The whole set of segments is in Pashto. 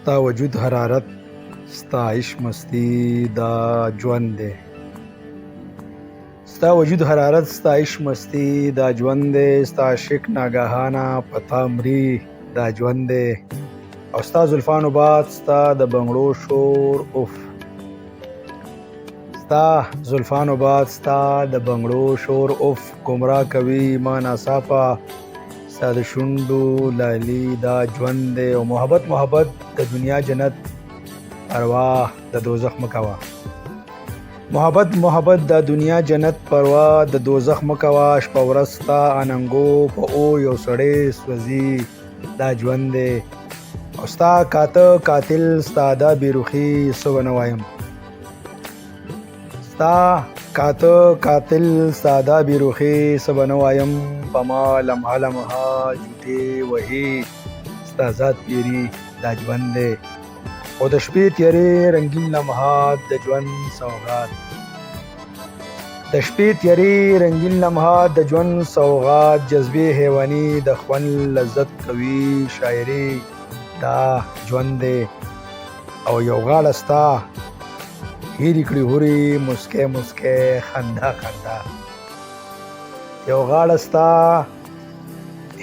ستا وجود حرارت ستا عشق مستی دا ژوند دی. ستا وجود حرارت ستا عشق مستی دا ژوند دی. ستا عشق ناګهانه پتا مري دا ژوند دی. او ستا زلفانو باد ستا د بنګړو شور اوف. ستا زلفانو باد ستا د بنګړو شور اوف. ګمراه کوي ما ناڅاپه ستا د شونډو لالي دا ژوند دی. او محبت د دنیا جنت پروا د دوزخ مکوه. محبت د دنیا جنت پروا د دوزخ مکوه. شپه ورځ ستا اننګو په او یو سړی سوځي دا ژوند دی. او ستا قاتل ستا دا بیروخي څه ونه وایم. ستا قاتل ستا دا بیروخي څه ونه وایم. په ما لمحه جوتې وهي ستا ذات پیري دا ژوند دی. او د شپې تیارې رنګین لمحات د ژوند سوغات. د شپې تیارې رنګین لمحات د ژوند سوغات. جذبې حیواني د خوند لذت کوي شاعري دا ژوند دی. او یو غاړه ستا هیرې کړي هورې مسکۍ خندا. یو غاړه ستا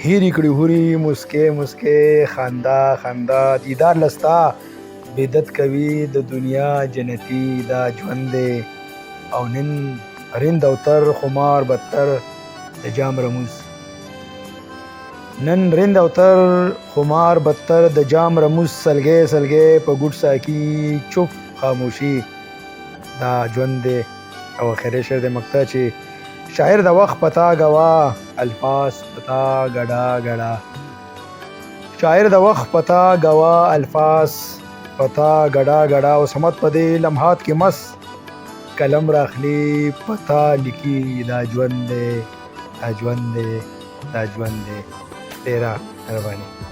هیرې کړي هورې مسکۍ خندا. دیدار لستا بدت کوي د دنیا جنتی دا ژوند دی. او نن رند او تر خمار بدتر د جام رموز. نن رند او تر خمار بدتر د جام رموز. سلګې په ګوټ ساکی چوپ خاموشي دا ژوند دی. او اخري شعر د مقطع چې شاعر د وخت پتا غوا الفاظ پتا غډا. شاعر د وخت پتا غوا الفاظ پتا غډا. او سمت په دې لمحات کې مس قلم راخلی پتا لیکي دا ژوند دی. ډیره مهرباني.